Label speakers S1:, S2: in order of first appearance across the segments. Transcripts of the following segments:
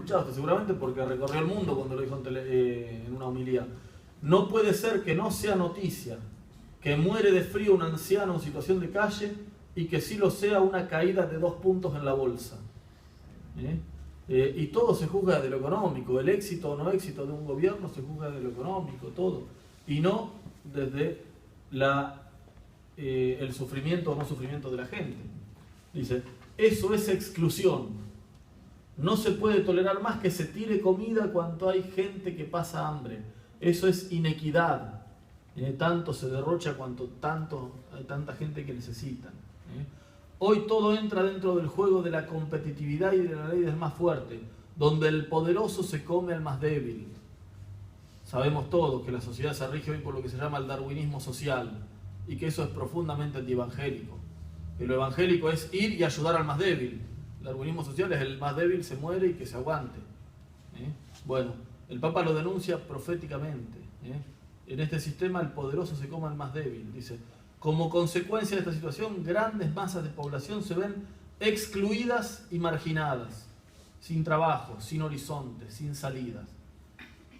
S1: escuchado usted seguramente porque recorrió el mundo cuando lo dijo en una homilía. No puede ser que no sea noticia que muere de frío un anciano en situación de calle y que sí lo sea una caída de 2 puntos en la bolsa. Y todo se juzga de lo económico, el éxito o no éxito de un gobierno se juzga de lo económico, todo, y no desde el sufrimiento o no sufrimiento de la gente. Dice, eso es exclusión. No se puede tolerar más que se tire comida cuando hay gente que pasa hambre. Eso es inequidad. Tanto se derrocha cuanto hay tanta gente que necesita. Hoy todo entra dentro del juego de la competitividad y de la ley del más fuerte, donde el poderoso se come al más débil. Sabemos todos que la sociedad se rige hoy por lo que se llama el darwinismo social y que eso es profundamente antievangélico. Que lo evangélico es ir y ayudar al más débil. El darwinismo social es el más débil se muere y que se aguante. Bueno, el Papa lo denuncia proféticamente. En este sistema el poderoso se come al más débil. Dice, como consecuencia de esta situación, grandes masas de población se ven excluidas y marginadas, sin trabajo, sin horizonte, sin salidas.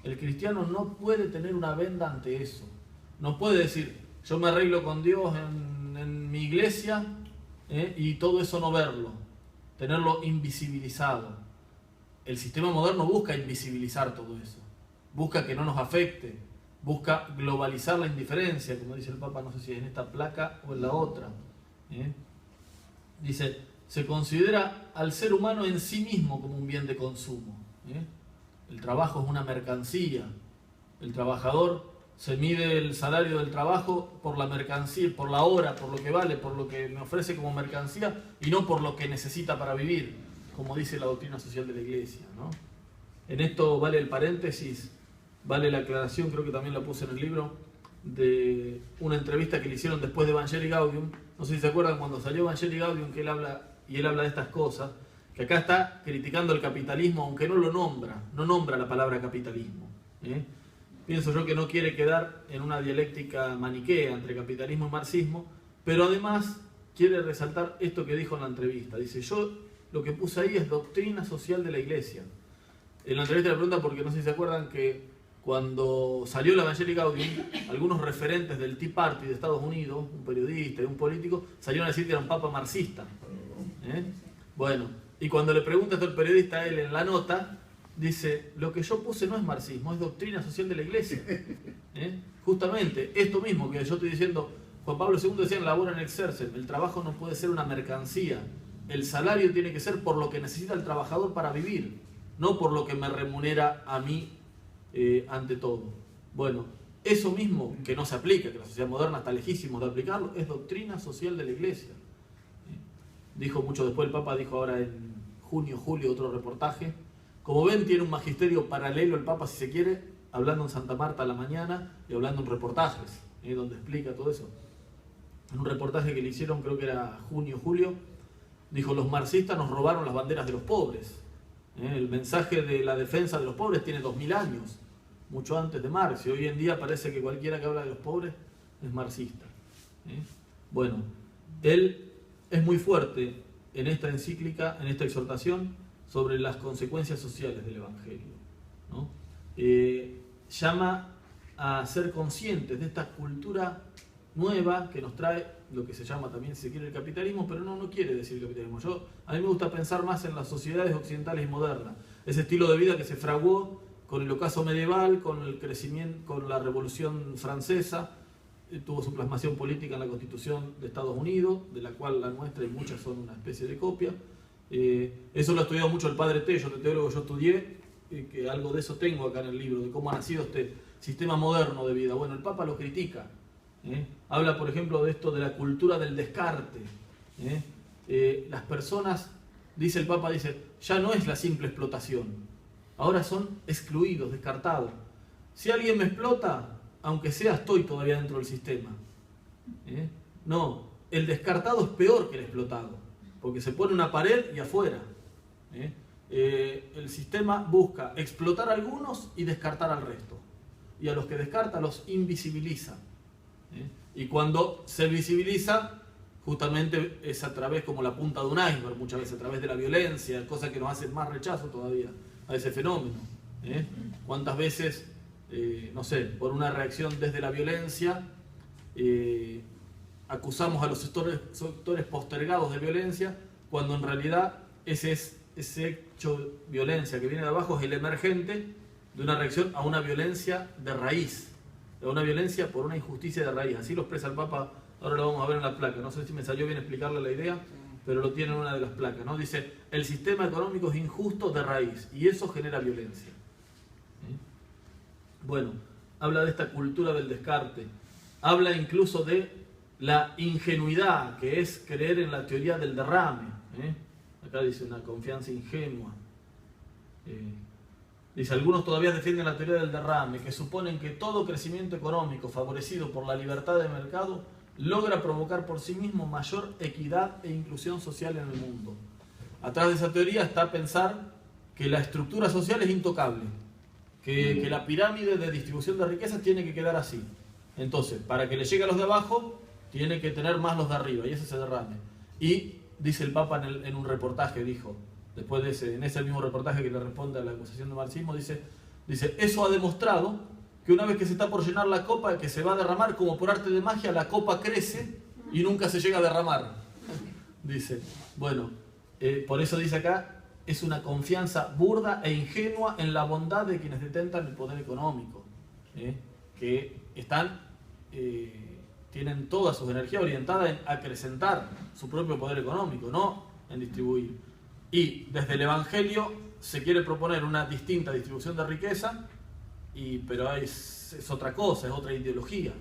S1: El cristiano no puede tener una venda ante eso. No puede decir, yo me arreglo con Dios en mi iglesia y todo eso no verlo, tenerlo invisibilizado. El sistema moderno busca invisibilizar todo eso, busca que no nos afecte, busca globalizar la indiferencia, como dice el Papa, no sé si es en esta placa o en la otra. Dice, se considera al ser humano en sí mismo como un bien de consumo. El trabajo es una mercancía. El trabajador se mide el salario del trabajo por la mercancía, por la hora, por lo que vale, por lo que me ofrece como mercancía y no por lo que necesita para vivir, como dice la doctrina social de la Iglesia, ¿no? En esto vale el paréntesis, vale la aclaración, creo que también la puse en el libro, de una entrevista que le hicieron después de Evangelii Gaudium. No sé si se acuerdan cuando salió Evangelii Gaudium, que él habla de estas cosas, que acá está criticando el capitalismo, aunque no lo nombra, no nombra la palabra capitalismo. Pienso yo que no quiere quedar en una dialéctica maniquea entre capitalismo y marxismo, pero además quiere resaltar esto que dijo en la entrevista. Dice, yo lo que puse ahí es doctrina social de la Iglesia. En la entrevista le pregunta, porque no sé si se acuerdan que cuando salió la Evangelii Gaudium, algunos referentes del Tea Party de Estados Unidos, un periodista y un político, salieron a decir que era un papa marxista. Bueno, y cuando le pregunta esto el periodista a él en la nota, dice, lo que yo puse no es marxismo, es doctrina social de la Iglesia. Justamente, esto mismo que yo estoy diciendo, Juan Pablo II decía en Laborem Exercem, el trabajo no puede ser una mercancía, el salario tiene que ser por lo que necesita el trabajador para vivir, no por lo que me remunera a mí ante todo. Bueno, eso mismo que no se aplica, que la sociedad moderna está lejísimo de aplicarlo, es doctrina social de la Iglesia. Dijo mucho después el Papa, dijo ahora en junio, julio, otro reportaje. Como ven, tiene un magisterio paralelo el Papa, si se quiere, hablando en Santa Marta a la mañana y hablando en reportajes, donde explica todo eso. En un reportaje que le hicieron, creo que era junio, julio, dijo, los marxistas nos robaron las banderas de los pobres. El mensaje de la defensa de los pobres tiene 2000 años, mucho antes de Marx, y hoy en día parece que cualquiera que habla de los pobres es marxista. Bueno, él es muy fuerte en esta encíclica, en esta exhortación, sobre las consecuencias sociales del Evangelio, ¿no? Llama a ser conscientes de esta cultura nueva que nos trae lo que se llama también, si se quiere, el capitalismo, pero no quiere decir capitalismo. A mí me gusta pensar más en las sociedades occidentales y modernas, ese estilo de vida que se fraguó con el ocaso medieval, con el crecimiento, con la Revolución Francesa, tuvo su plasmación política en la Constitución de Estados Unidos, de la cual la nuestra y muchas son una especie de copia. Eso lo ha estudiado mucho el padre Tello, el teólogo que yo estudié, que algo de eso tengo acá en el libro, de cómo ha nacido este sistema moderno de vida. Bueno, el Papa lo critica. Habla, por ejemplo, de esto de la cultura del descarte. Las personas, dice el Papa, dice, ya no es la simple explotación, ahora son excluidos, descartados. Si alguien me explota, aunque sea, estoy todavía dentro del sistema. No, el descartado es peor que el explotado, porque se pone una pared y afuera. El sistema busca explotar a algunos y descartar al resto. Y a los que descarta los invisibiliza. Y cuando se visibiliza, justamente es a través como la punta de un iceberg, muchas veces a través de la violencia, cosa que nos hace más rechazo todavía. a ese fenómeno. ¿Cuántas veces, no sé, por una reacción desde la violencia, acusamos a los sectores postergados de violencia, cuando en realidad ese hecho de violencia que viene de abajo es el emergente de una reacción a una violencia de raíz, a una violencia por una injusticia de raíz? Así lo expresa el Papa, ahora lo vamos a ver en la placa, no sé si me salió bien explicarle la idea, pero lo tiene en una de las placas, ¿no? Dice, el sistema económico es injusto de raíz y eso genera violencia. Bueno, habla de esta cultura del descarte, habla incluso de la ingenuidad, que es creer en la teoría del derrame. Acá dice una confianza ingenua. Dice, algunos todavía defienden la teoría del derrame, que suponen que todo crecimiento económico favorecido por la libertad de mercado logra provocar por sí mismo mayor equidad e inclusión social en el mundo. Atrás de esa teoría está pensar que la estructura social es intocable, que la pirámide de distribución de riqueza tiene que quedar así. Entonces, para que le llegue a los de abajo, tiene que tener más los de arriba, y ese se derrame. Y dice el Papa en un reportaje, dijo, después de en ese mismo reportaje que le responde a la acusación de marxismo, dice, eso ha demostrado que una vez que se está por llenar la copa, que se va a derramar, como por arte de magia, la copa crece y nunca se llega a derramar. Dice, bueno, por eso dice acá, es una confianza burda e ingenua en la bondad de quienes detentan el poder económico, que tienen toda su energía orientada en acrecentar su propio poder económico, no en distribuir. Y desde el Evangelio se quiere proponer una distinta distribución de riqueza, pero es otra cosa, es otra ideología,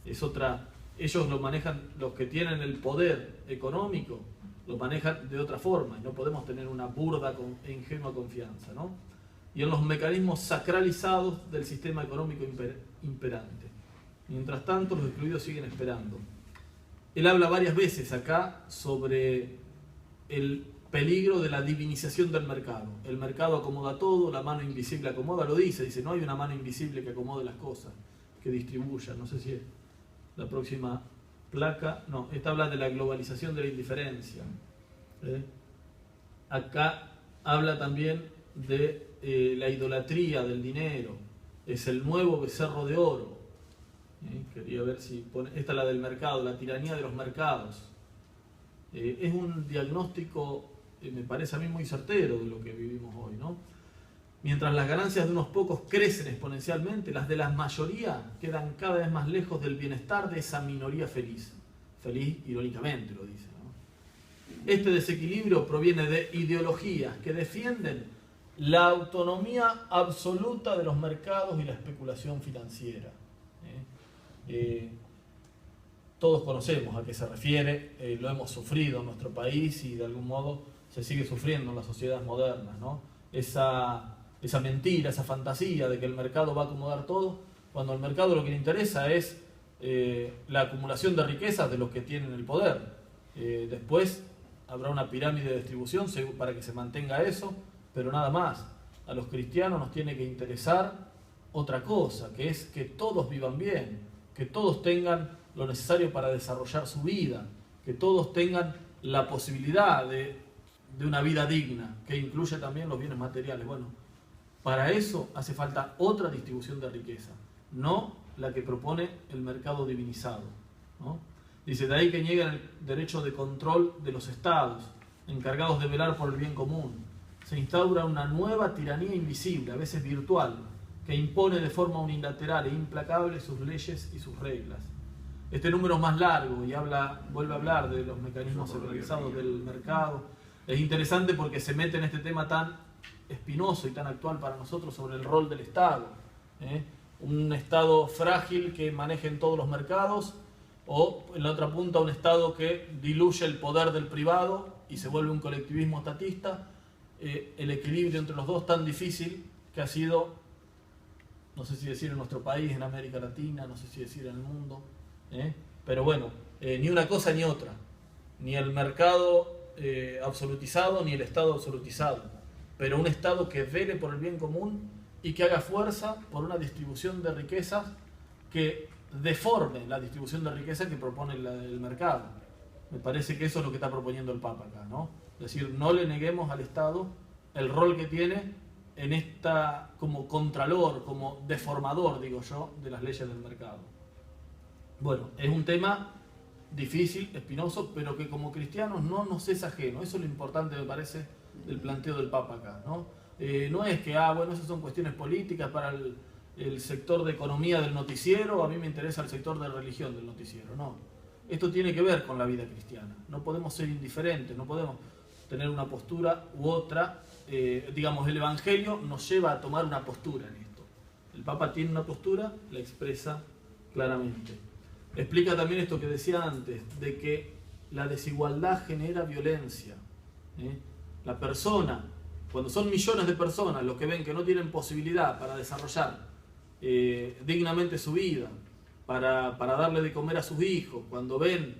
S1: ellos lo manejan, los que tienen el poder económico, lo manejan de otra forma, y no podemos tener una burda e ingenua confianza, ¿no? Y en los mecanismos sacralizados del sistema económico imperante. Mientras tanto, los excluidos siguen esperando. Él habla varias veces acá sobre el peligro de la divinización del mercado. El mercado acomoda todo, la mano invisible acomoda, lo dice, no hay una mano invisible que acomode las cosas, que distribuya. No sé si es la próxima placa. No, esta habla de la globalización de la indiferencia. Acá habla también de la idolatría del dinero. Es el nuevo becerro de oro. Quería ver si pone, esta es la del mercado, la tiranía de los mercados. Es un diagnóstico, me parece a mí, muy certero de lo que vivimos hoy, ¿no? Mientras las ganancias de unos pocos crecen exponencialmente, las de la mayoría quedan cada vez más lejos del bienestar de esa minoría feliz. Feliz, irónicamente, lo dice, ¿no? Este desequilibrio proviene de ideologías que defienden la autonomía absoluta de los mercados y la especulación financiera. Todos conocemos a qué se refiere, lo hemos sufrido en nuestro país y de algún modo se sigue sufriendo en las sociedades modernas, ¿no? Esa mentira, esa fantasía de que el mercado va a acomodar todo, cuando al mercado lo que le interesa es la acumulación de riquezas de los que tienen el poder. Después habrá una pirámide de distribución para que se mantenga eso, pero nada más. A los cristianos nos tiene que interesar otra cosa, que es que todos vivan bien, que todos tengan lo necesario para desarrollar su vida, que todos tengan la posibilidad de una vida digna, que incluye también los bienes materiales. Bueno, para eso hace falta otra distribución de riqueza, no la que propone el mercado divinizado, ¿no? Dice, de ahí que niegan el derecho de control de los estados, encargados de velar por el bien común. Se instaura una nueva tiranía invisible, a veces virtual, que impone de forma unilateral e implacable sus leyes y sus reglas. Este número es más largo y vuelve a hablar de los mecanismos centralizados del mercado. Es interesante porque se mete en este tema tan espinoso y tan actual para nosotros sobre el rol del Estado. Un Estado frágil que maneje en todos los mercados, o en la otra punta un Estado que diluye el poder del privado y se vuelve un colectivismo estatista. El equilibrio entre los dos tan difícil que ha sido, no sé si decir en nuestro país, en América Latina, no sé si decir en el mundo, pero bueno, ni una cosa ni otra, ni el mercado absolutizado ni el Estado absolutizado, pero un Estado que vele por el bien común y que haga fuerza por una distribución de riquezas que deforme la distribución de riqueza que propone el mercado. Me parece que eso es lo que está proponiendo el Papa acá, ¿no? Es decir, no le neguemos al Estado el rol que tiene en esta como contralor, como deformador, digo yo, de las leyes del mercado. Bueno, es un tema difícil, espinoso, pero que como cristianos no nos es ajeno. Eso es lo importante, me parece, del planteo del Papa acá, ¿no? No es que, bueno, esas son cuestiones políticas para el sector de economía del noticiero, a mí me interesa el sector de religión del noticiero, no. Esto tiene que ver con la vida cristiana. No podemos ser indiferentes, no podemos tener una postura u otra. Digamos, el Evangelio nos lleva a tomar una postura en esto. El Papa tiene una postura, la expresa claramente. Explica también esto que decía antes, de que la desigualdad genera violencia. La persona, cuando son millones de personas los que ven que no tienen posibilidad para desarrollar dignamente su vida, para darle de comer a sus hijos, cuando ven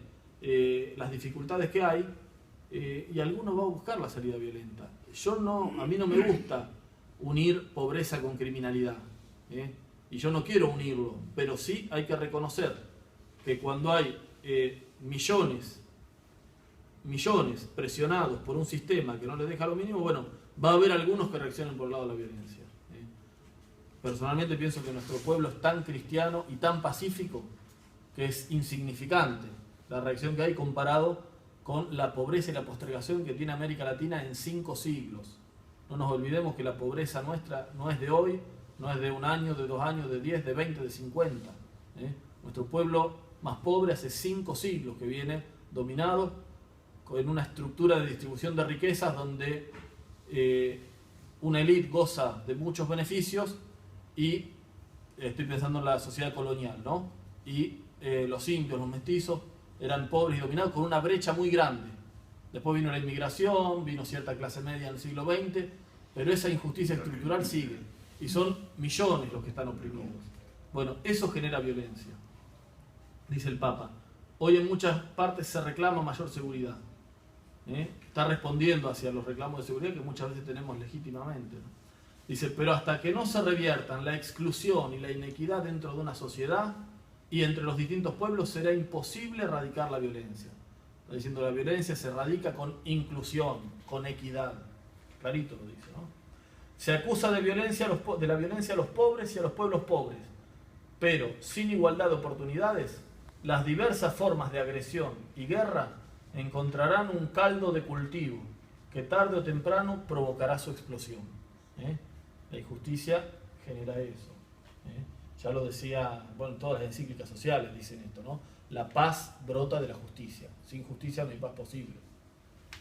S1: las dificultades que hay, y alguno va a buscar la salida violenta. A mí no me gusta unir pobreza con criminalidad, y yo no quiero unirlo, pero sí hay que reconocer que cuando hay millones presionados por un sistema que no les deja lo mínimo, bueno, va a haber algunos que reaccionen por el lado de la violencia. Personalmente pienso que nuestro pueblo es tan cristiano y tan pacífico que es insignificante la reacción que hay comparado con la pobreza y la postergación que tiene América Latina en 5 siglos. No nos olvidemos que la pobreza nuestra no es de hoy, no es de 1 año, de 2 años, de 10, de 20, de 50. Nuestro pueblo más pobre hace 5 siglos que viene dominado en una estructura de distribución de riquezas donde una élite goza de muchos beneficios y estoy pensando en la sociedad colonial, ¿no? Y los indios, los mestizos eran pobres y dominados con una brecha muy grande. Después vino la inmigración, vino cierta clase media en el siglo XX, pero esa injusticia estructural sigue y son millones los que están oprimidos. Bueno, eso genera violencia, dice el Papa. Hoy en muchas partes se reclama mayor seguridad. Está respondiendo hacia los reclamos de seguridad que muchas veces tenemos legítimamente, ¿no? Dice, pero hasta que no se reviertan la exclusión y la inequidad dentro de una sociedad y entre los distintos pueblos, será imposible erradicar la violencia. Está diciendo, la violencia se erradica con inclusión, con equidad. Clarito lo dice, ¿no? Se acusa de la violencia a los pobres y a los pueblos pobres, pero sin igualdad de oportunidades, las diversas formas de agresión y guerra encontrarán un caldo de cultivo que tarde o temprano provocará su explosión. La injusticia genera eso. Ya lo decía, bueno, todas las encíclicas sociales dicen esto, ¿no? La paz brota de la justicia. Sin justicia no hay paz posible.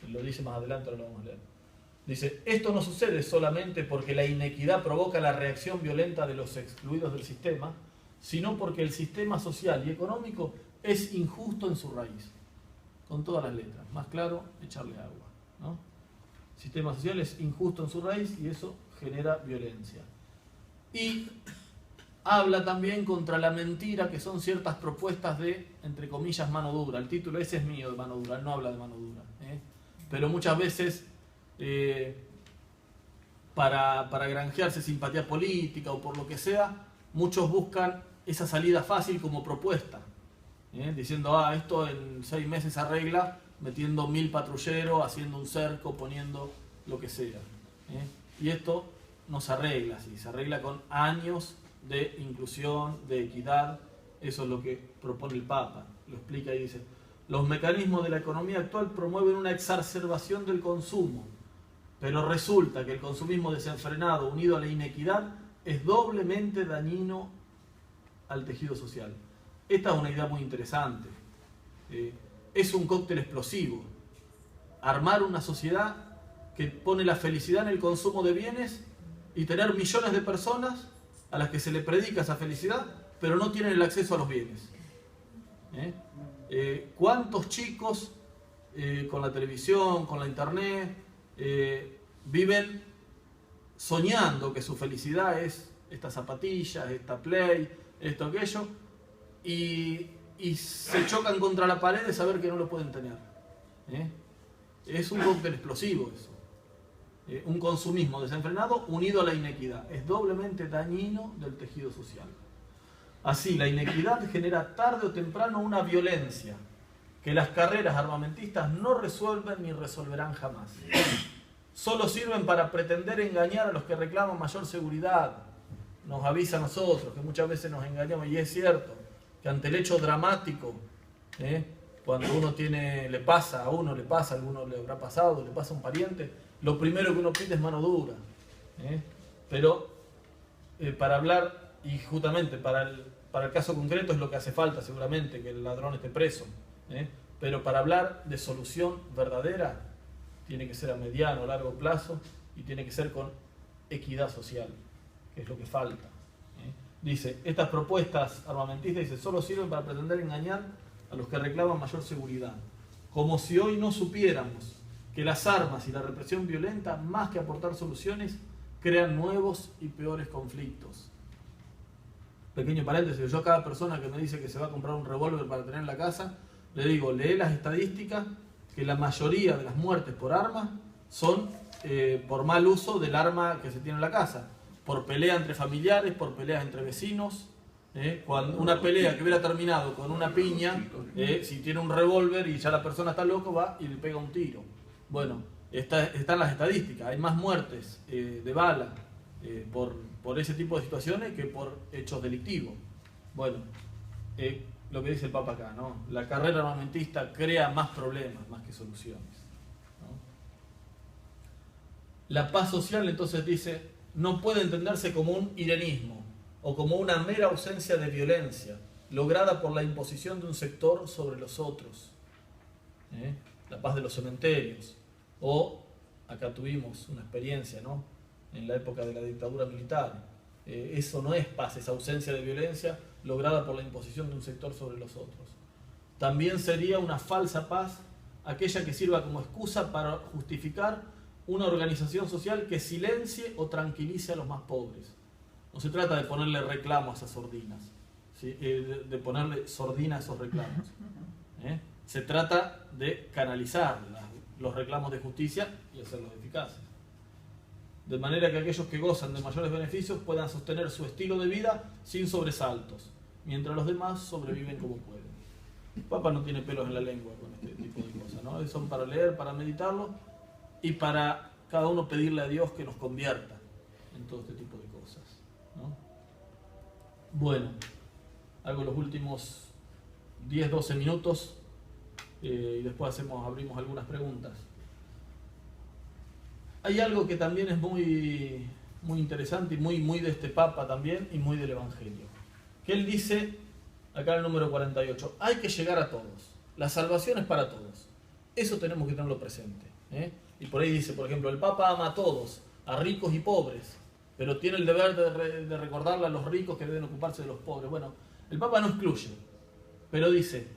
S1: Lo dice más adelante, ahora lo vamos a leer. Dice, esto no sucede solamente porque la inequidad provoca la reacción violenta de los excluidos del sistema, sino porque el sistema social y económico es injusto en su raíz. Con todas las letras. Más claro, echarle agua, ¿no? El sistema social es injusto en su raíz y eso genera violencia. Y habla también contra la mentira, que son ciertas propuestas de, entre comillas, mano dura. El título ese es mío, de mano dura, él no habla de mano dura. Pero muchas veces, para granjearse simpatía política o por lo que sea, muchos buscan esa salida fácil como propuesta. Diciendo, esto en 6 meses se arregla, metiendo 1000 patrulleros, haciendo un cerco, poniendo lo que sea. Y esto no se arregla así, se arregla con años de inclusión, de equidad. Eso es lo que propone el Papa, lo explica y dice, los mecanismos de la economía actual promueven una exacerbación del consumo, pero resulta que el consumismo desenfrenado unido a la inequidad es doblemente dañino al tejido social. Esta es una idea muy interesante. Es un cóctel explosivo. Armar una sociedad que pone la felicidad en el consumo de bienes y tener millones de personas a las que se le predica esa felicidad, pero no tienen el acceso a los bienes. ¿Cuántos chicos con la televisión, con la internet, viven soñando que su felicidad es estas zapatillas, esta Play, esto, aquello, y se chocan contra la pared de saber que no lo pueden tener? Es un cóctel explosivo eso. Un consumismo desenfrenado unido a la inequidad. Es doblemente dañino del tejido social. Así, la inequidad genera tarde o temprano una violencia que las carreras armamentistas no resuelven ni resolverán jamás. solo sirven para pretender engañar a los que reclaman mayor seguridad. Nos avisa a nosotros que muchas veces nos engañamos, y es cierto que ante el hecho dramático, cuando uno le pasa, a alguno le habrá pasado, le pasa a un pariente, lo primero que uno pide es mano dura. Pero para hablar, y justamente para el caso concreto es lo que hace falta seguramente, que el ladrón esté preso. Pero para hablar de solución verdadera, tiene que ser a mediano o largo plazo y tiene que ser con equidad social, que es lo que falta. Dice, estas propuestas armamentistas solo sirven para pretender engañar a los que reclaman mayor seguridad. Como si hoy no supiéramos que las armas y la represión violenta, más que aportar soluciones, crean nuevos y peores conflictos. Pequeño paréntesis, yo a cada persona que me dice que se va a comprar un revólver para tener en la casa, le digo, lee las estadísticas, que la mayoría de las muertes por armas son por mal uso del arma que se tiene en la casa, por pelea entre familiares, por peleas entre vecinos. Cuando una pelea que hubiera terminado con una piña, si tiene un revólver y ya la persona está loca, va y le pega un tiro. Bueno, están las estadísticas, hay más muertes de bala por ese tipo de situaciones que por hechos delictivos. Bueno, lo que dice el Papa acá, ¿no? La carrera armamentista crea más problemas más que soluciones, ¿no? La paz social, entonces dice, no puede entenderse como un irenismo o como una mera ausencia de violencia lograda por la imposición de un sector sobre los otros. La paz de los cementerios. O, acá tuvimos una experiencia, ¿no? En la época de la dictadura militar. Eso no es paz, es ausencia de violencia lograda por la imposición de un sector sobre los otros. También sería una falsa paz aquella que sirva como excusa para justificar una organización social que silencie o tranquilice a los más pobres. No se trata de ponerle reclamo a esas sordinas, ¿sí? De ponerle sordina a esos reclamos. Se trata de canalizar los reclamos de justicia y hacerlos eficaces. De manera que aquellos que gozan de mayores beneficios puedan sostener su estilo de vida sin sobresaltos, mientras los demás sobreviven como pueden. El Papa no tiene pelos en la lengua con este tipo de cosas, ¿no? Son para leer, para meditarlo y para cada uno pedirle a Dios que nos convierta en todo este tipo de cosas, ¿no? Bueno, hago los últimos 10-12 minutos y después abrimos algunas preguntas. Hay algo que también es muy, muy interesante y muy de este Papa también y muy del Evangelio. Que él dice, acá en el número 48, hay que llegar a todos. La salvación es para todos. Eso tenemos que tenerlo presente. Y por ahí dice, por ejemplo, el Papa ama a todos, a ricos y pobres, pero tiene el deber de recordarle a los ricos que deben ocuparse de los pobres. Bueno, el Papa no excluye, pero dice,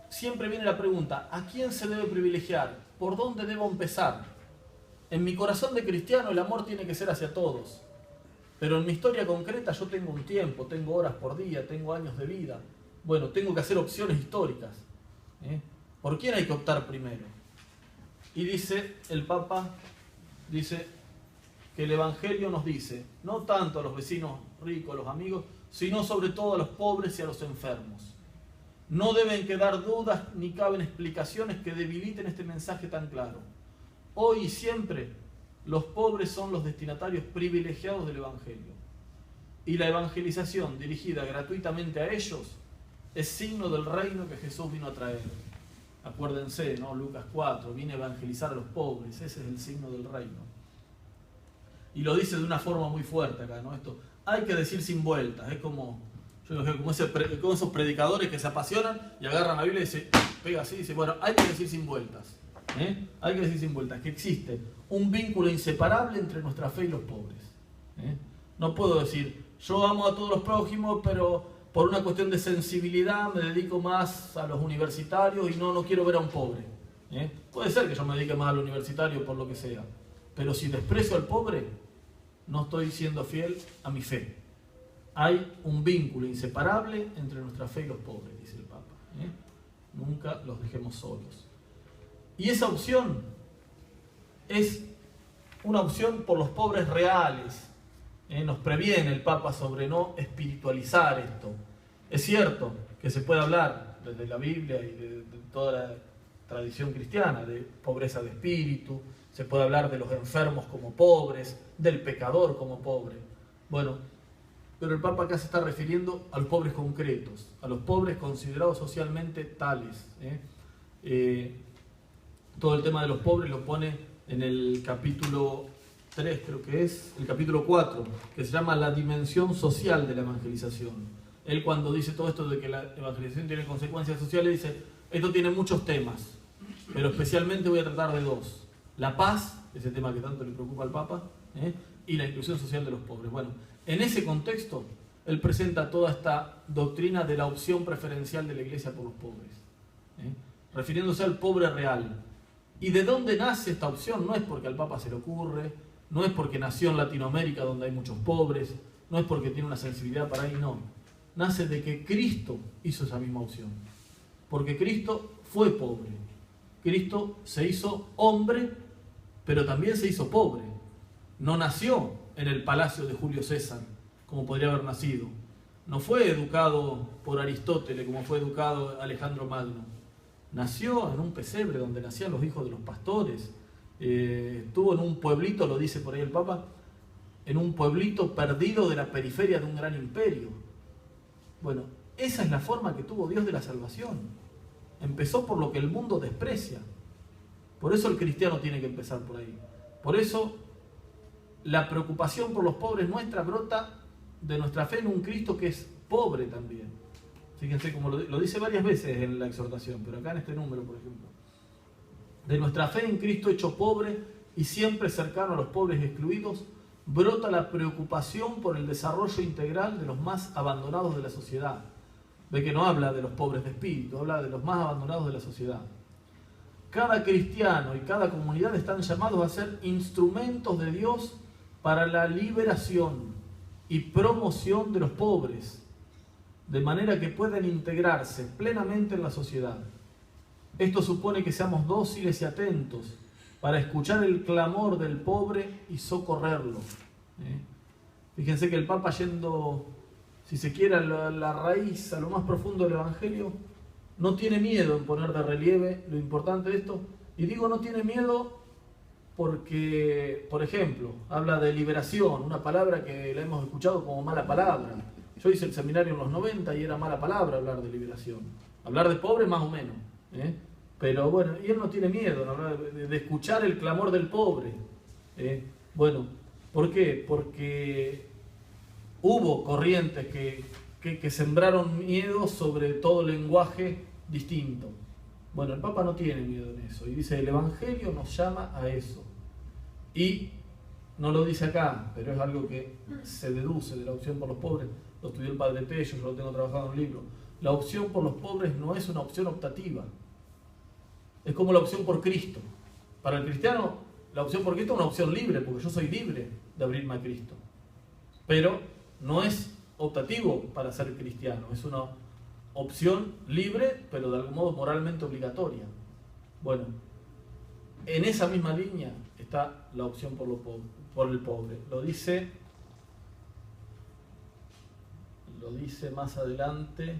S1: siempre viene la pregunta, ¿a quién se debe privilegiar? ¿Por dónde debo empezar? En mi corazón de cristiano el amor tiene que ser hacia todos. Pero en mi historia concreta yo tengo un tiempo, tengo horas por día, tengo años de vida. Bueno, tengo que hacer opciones históricas. ¿Por quién hay que optar primero? Y dice el Papa, dice que el Evangelio nos dice, no tanto a los vecinos ricos, a los amigos, sino sobre todo a los pobres y a los enfermos. No deben quedar dudas ni caben explicaciones que debiliten este mensaje tan claro. Hoy y siempre, los pobres son los destinatarios privilegiados del Evangelio. Y la evangelización dirigida gratuitamente a ellos es signo del reino que Jesús vino a traer. Acuérdense, ¿no? Lucas 4, viene a evangelizar a los pobres, ese es el signo del reino. Y lo dice de una forma muy fuerte acá, ¿no? Esto hay que decir sin vueltas, es como esos predicadores que se apasionan y agarran la Biblia y se pega así y dice, bueno, hay que decir sin vueltas. Hay que decir sin vueltas que existe un vínculo inseparable entre nuestra fe y los pobres. No puedo decir, yo amo a todos los prójimos, pero por una cuestión de sensibilidad me dedico más a los universitarios y no quiero ver a un pobre. Puede ser que yo me dedique más al universitario por lo que sea, pero si desprecio al pobre, no estoy siendo fiel a mi fe. Hay un vínculo inseparable entre nuestra fe y los pobres, dice el Papa. Nunca los dejemos solos. Y esa opción es una opción por los pobres reales. Nos previene el Papa sobre no espiritualizar esto. Es cierto que se puede hablar desde la Biblia y de toda la tradición cristiana de pobreza de espíritu, se puede hablar de los enfermos como pobres, del pecador como pobre. Bueno, pero el Papa acá se está refiriendo a los pobres concretos, a los pobres considerados socialmente tales. Todo el tema de los pobres lo pone en el capítulo 3, creo que es, el capítulo 4, que se llama la dimensión social de la evangelización. Él cuando dice todo esto de que la evangelización tiene consecuencias sociales, dice, esto tiene muchos temas, pero especialmente voy a tratar de dos. La paz, ese tema que tanto le preocupa al Papa, y la inclusión social de los pobres. Bueno, en ese contexto, él presenta toda esta doctrina de la opción preferencial de la Iglesia por los pobres, refiriéndose al pobre real. ¿Y de dónde nace esta opción? No es porque al Papa se le ocurre, no es porque nació en Latinoamérica donde hay muchos pobres, no es porque tiene una sensibilidad para ahí, no. Nace de que Cristo hizo esa misma opción. Porque Cristo fue pobre. Cristo se hizo hombre, pero también se hizo pobre. No nació en el palacio de Julio César, como podría haber nacido. No fue educado por Aristóteles, como fue educado Alejandro Magno. Nació en un pesebre donde nacían los hijos de los pastores. Estuvo en un pueblito, lo dice por ahí el Papa, en un pueblito perdido de la periferia de un gran imperio. Bueno, esa es la forma que tuvo Dios de la salvación. Empezó por lo que el mundo desprecia. Por eso el cristiano tiene que empezar por ahí. Por eso la preocupación por los pobres nuestra brota de nuestra fe en un Cristo que es pobre también. Fíjense como lo dice varias veces en la exhortación, pero acá en este número, por ejemplo. De nuestra fe en Cristo hecho pobre y siempre cercano a los pobres y excluidos, brota la preocupación por el desarrollo integral de los más abandonados de la sociedad. Ve que no habla de los pobres de espíritu, habla de los más abandonados de la sociedad. Cada cristiano y cada comunidad están llamados a ser instrumentos de Dios para la liberación y promoción de los pobres, de manera que puedan integrarse plenamente en la sociedad. Esto supone que seamos dóciles y atentos para escuchar el clamor del pobre y socorrerlo. Fíjense que el Papa, yendo, si se quiere, a la raíz, a lo más profundo del Evangelio, no tiene miedo en poner de relieve lo importante de esto. Y digo no tiene miedo porque, por ejemplo, habla de liberación, una palabra que la hemos escuchado como mala palabra. Yo hice el seminario en los 90 y era mala palabra hablar de liberación. Hablar de pobre más o menos. Pero bueno, y él no tiene miedo, ¿no?, de escuchar el clamor del pobre. Bueno, ¿por qué? Porque hubo corrientes que sembraron miedo sobre todo lenguaje distinto. Bueno, el Papa no tiene miedo en eso. Y dice, el Evangelio nos llama a eso. Y no lo dice acá, pero es algo que se deduce de la opción por los pobres. Lo estudió el Padre Tello, yo lo tengo trabajado en un libro. La opción por los pobres no es una opción optativa. Es como la opción por Cristo. Para el cristiano, la opción por Cristo es una opción libre, porque yo soy libre de abrirme a Cristo. Pero no es optativo para ser cristiano, es una opción libre, pero de algún modo moralmente obligatoria. Bueno, en esa misma línea está la opción por el pobre. Lo dice más adelante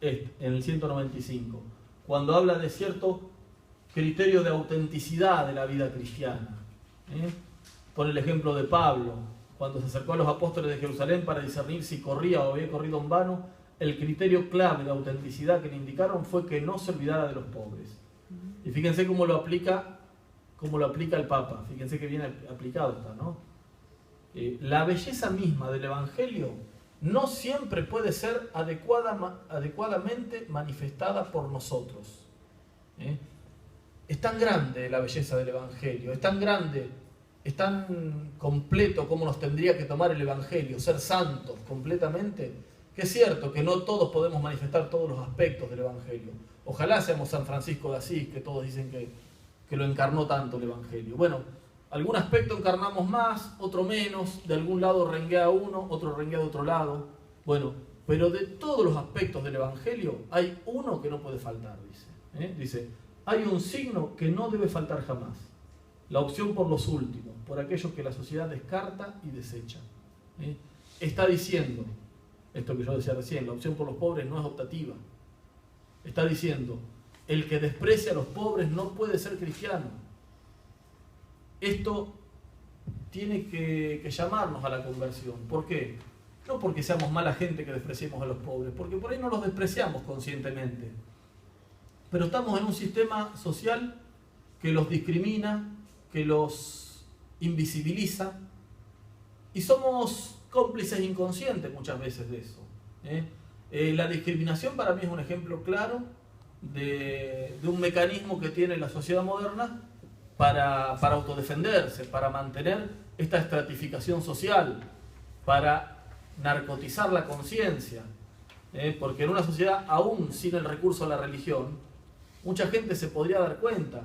S1: en el 195, cuando habla de cierto criterio de autenticidad de la vida cristiana. Pone el ejemplo de Pablo, cuando se acercó a los apóstoles de Jerusalén para discernir si corría o había corrido en vano. El criterio clave de autenticidad que le indicaron fue que no se olvidara de los pobres. Y fíjense cómo lo aplica el Papa. Fíjense que bien aplicado está, ¿no? La belleza misma del Evangelio no siempre puede ser adecuadamente manifestada por nosotros. Es tan grande la belleza del Evangelio, es tan grande, es tan completo como nos tendría que tomar el Evangelio, ser santos completamente, que es cierto que no todos podemos manifestar todos los aspectos del Evangelio. Ojalá seamos San Francisco de Asís, que todos dicen que lo encarnó tanto el Evangelio. Bueno, algún aspecto encarnamos más, otro menos, de algún lado renguea uno, otro renguea de otro lado. Bueno, pero de todos los aspectos del Evangelio hay uno que no puede faltar, dice. Dice, hay un signo que no debe faltar jamás. La opción por los últimos, por aquellos que la sociedad descarta y desecha. Está diciendo, esto que yo decía recién, la opción por los pobres no es optativa. Está diciendo, el que desprecia a los pobres no puede ser cristiano. esto tiene que llamarnos a la conversión. ¿Por qué? No porque seamos mala gente que despreciemos a los pobres, porque por ahí no los despreciamos conscientemente. Pero estamos en un sistema social que los discrimina, que los invisibiliza, y somos cómplices inconscientes muchas veces de eso. La discriminación para mí es un ejemplo claro de un mecanismo que tiene la sociedad moderna para autodefenderse, para mantener esta estratificación social, para narcotizar la conciencia. Porque en una sociedad, aún sin el recurso a la religión, mucha gente se podría dar cuenta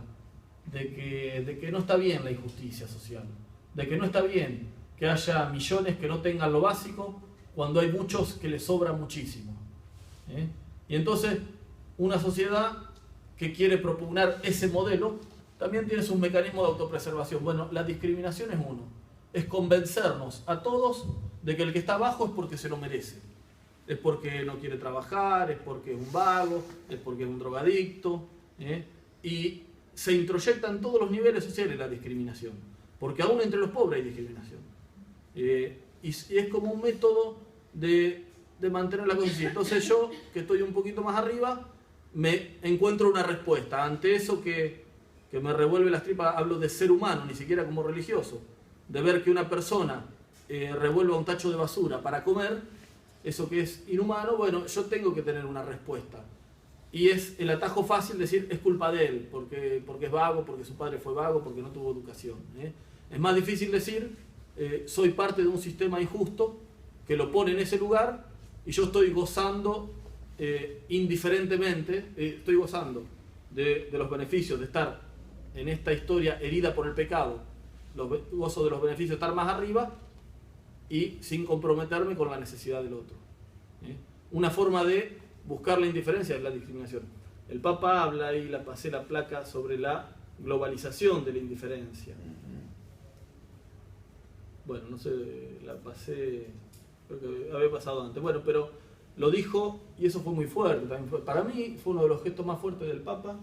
S1: de que no está bien la injusticia social, de que no está bien que haya millones que no tengan lo básico cuando hay muchos que les sobra muchísimo. Y entonces una sociedad que quiere propugnar ese modelo también tiene sus mecanismos de autopreservación. Bueno, la discriminación es uno, es convencernos a todos de que el que está abajo es porque se lo merece, es porque no quiere trabajar, es porque es un vago, es porque es un drogadicto, y se introyecta en todos los niveles sociales la discriminación, porque aún entre los pobres hay discriminación. Y es como un método de mantener la conciencia. Entonces yo, que estoy un poquito más arriba, me encuentro una respuesta ante eso que me revuelve las tripas. Hablo de ser humano, ni siquiera como religioso, de ver que una persona revuelva un tacho de basura para comer, eso que es inhumano. Bueno, yo tengo que tener una respuesta. Y es el atajo fácil decir, es culpa de él, porque es vago, porque su padre fue vago, porque no tuvo educación. Es más difícil decir, soy parte de un sistema injusto que lo pone en ese lugar y yo estoy gozando indiferentemente, estoy gozando de los beneficios de estar en esta historia herida por el pecado, gozo de los beneficios de estar más arriba y sin comprometerme con la necesidad del otro. Una forma de buscar la indiferencia es la discriminación. El Papa habla, y la pasé la placa, sobre la globalización de la indiferencia. Bueno, no sé, la pasé, creo que había pasado antes. Bueno, pero lo dijo y eso fue muy fuerte. También para mí fue uno de los gestos más fuertes del Papa,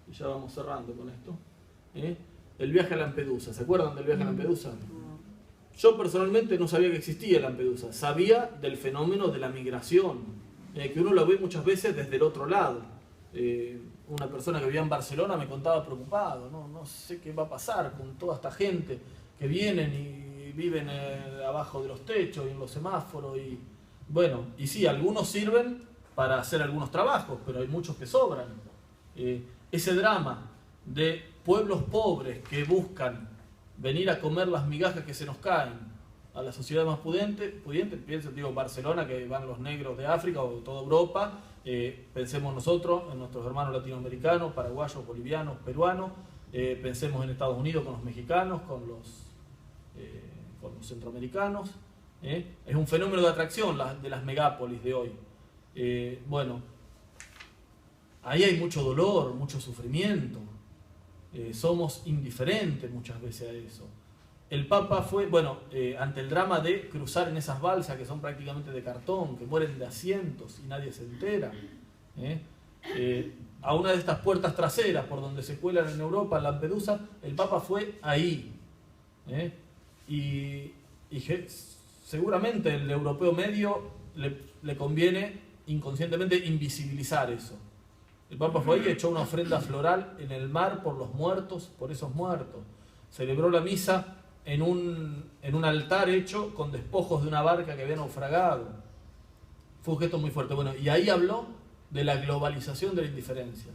S1: y ya vamos cerrando con esto. El viaje a Lampedusa. ¿Se acuerdan del viaje a Lampedusa? Yo personalmente no sabía que existía Lampedusa. Sabía del fenómeno de la migración, que uno lo ve muchas veces desde el otro lado. Una persona que vivía en Barcelona me contaba preocupado, no sé qué va a pasar con toda esta gente que vienen y viven abajo de los techos y en los semáforos. Y bueno, y sí, algunos sirven para hacer algunos trabajos, pero hay muchos que sobran. Ese drama de pueblos pobres que buscan venir a comer las migajas que se nos caen a la sociedad más pudiente, piensen, digo, Barcelona, que van los negros de África o de toda Europa, pensemos nosotros en nuestros hermanos latinoamericanos, paraguayos, bolivianos, peruanos, pensemos en Estados Unidos con los mexicanos, con los centroamericanos. Es un fenómeno de atracción de las megápolis de hoy. Bueno, ahí hay mucho dolor, mucho sufrimiento. Somos indiferentes muchas veces a eso. El Papa fue, ante el drama de cruzar en esas balsas que son prácticamente de cartón, que mueren de asientos y nadie se entera, a una de estas puertas traseras por donde se cuelan en Europa, en Lampedusa, el Papa fue ahí. Y seguramente el europeo medio le conviene inconscientemente invisibilizar eso. El Papa fue ahí y echó una ofrenda floral en el mar por los muertos, por esos muertos. Celebró la misa en un altar hecho con despojos de una barca que había naufragado. Fue un gesto muy fuerte. Bueno, y ahí habló de la globalización de la indiferencia.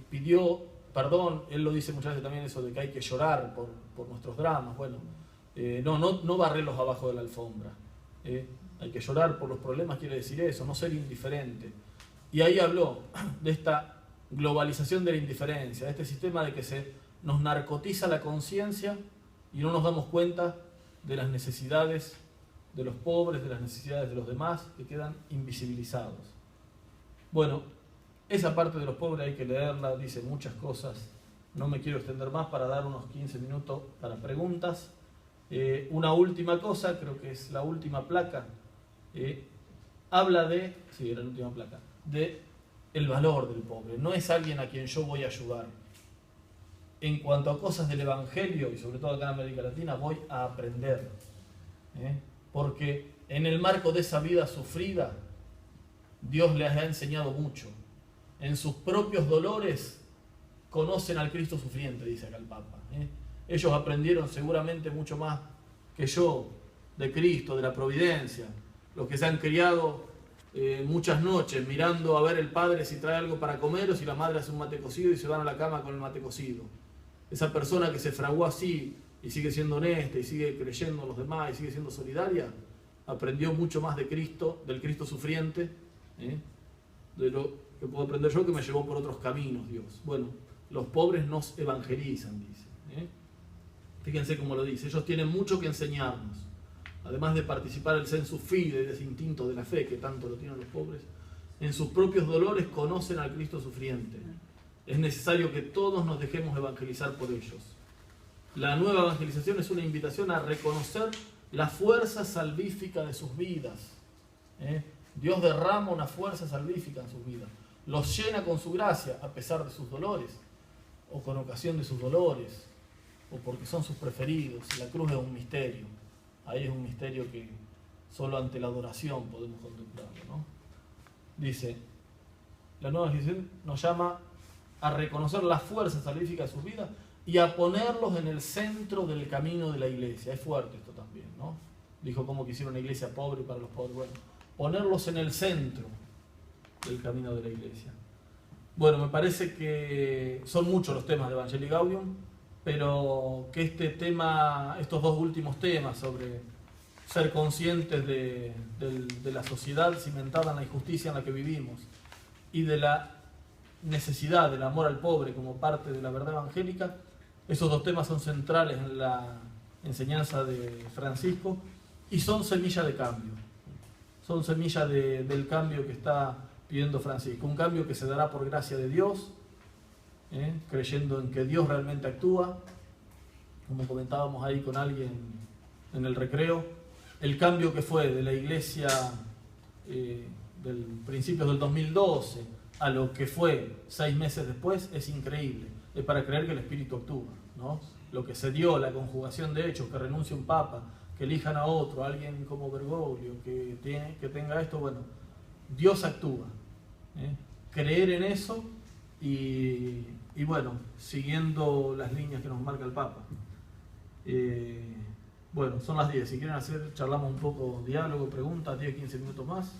S1: Pidió perdón, él lo dice muchas veces también, eso de que hay que llorar por nuestros dramas. Bueno, no barrerlos abajo de la alfombra. Hay que llorar por los problemas, quiere decir eso, no ser indiferente. Y ahí habló de esta globalización de la indiferencia, de este sistema de que nos narcotiza la conciencia y no nos damos cuenta de las necesidades de los pobres, de las necesidades de los demás, que quedan invisibilizados. Bueno, esa parte de los pobres hay que leerla, dice muchas cosas. No me quiero extender más para dar unos 15 minutos para preguntas. Una última cosa, creo que es la última placa, habla de, sí, era la última placa, de el valor del pobre. No es alguien a quien yo voy a ayudar. en cuanto a cosas del Evangelio, y sobre todo acá en América Latina, voy a aprender. Porque en el marco de esa vida sufrida, Dios les ha enseñado mucho. En sus propios dolores conocen al Cristo sufriente, dice acá el Papa. Ellos aprendieron seguramente mucho más que yo de Cristo, de la providencia. Los que se han criado muchas noches mirando a ver el padre si trae algo para comer o si la madre hace un mate cocido y se van a la cama con el mate cocido. Esa persona que se fraguó así y sigue siendo honesta y sigue creyendo en los demás y sigue siendo solidaria, aprendió mucho más de Cristo, del Cristo sufriente, de lo que puedo aprender yo, que me llevó por otros caminos Dios. Bueno, los pobres nos evangelizan, dice. Fíjense cómo lo dice, ellos tienen mucho que enseñarnos. Además de participar el sensus fidei, de ese instinto de la fe que tanto lo tienen los pobres, en sus propios dolores conocen al Cristo sufriente. Es necesario que todos nos dejemos evangelizar por ellos. La nueva evangelización es una invitación a reconocer la fuerza salvífica de sus vidas. Dios derrama una fuerza salvífica en sus vidas. Los llena con su gracia a pesar de sus dolores, o con ocasión de sus dolores, o porque son sus preferidos. La cruz es un misterio. Ahí es un misterio que solo ante la adoración podemos contemplarlo, ¿no? Dice, la nueva evangelización nos llama a reconocer la fuerza salvífica de sus vidas y a ponerlos en el centro del camino de la iglesia. Es fuerte esto también, ¿no? Dijo cómo quisiera una iglesia pobre para los pobres. Bueno, ponerlos en el centro del camino de la iglesia. Bueno, me parece que son muchos los temas de Evangelii Gaudium, pero que este tema, estos dos últimos temas sobre ser conscientes de la sociedad cimentada en la injusticia en la que vivimos y de la necesidad del amor al pobre como parte de la verdad evangélica, esos dos temas son centrales en la enseñanza de Francisco y son semilla de cambio. Son semilla del cambio que está pidiendo Francisco. Un cambio que se dará por gracia de Dios, creyendo en que Dios realmente actúa, como comentábamos ahí con alguien en el recreo. El cambio que fue de la iglesia del principios del 2012 a lo que fue 6 meses después es increíble. Es para creer que el Espíritu actúa, ¿no? Lo que se dio, la conjugación de hechos, que renuncie un papa, que elijan a otro, alguien como Bergoglio, que tenga esto, bueno, Dios actúa. Creer en eso y bueno, siguiendo las líneas que nos marca el Papa. Bueno, son las 10. Si quieren charlamos un poco, diálogo, preguntas, 10-15 minutos más.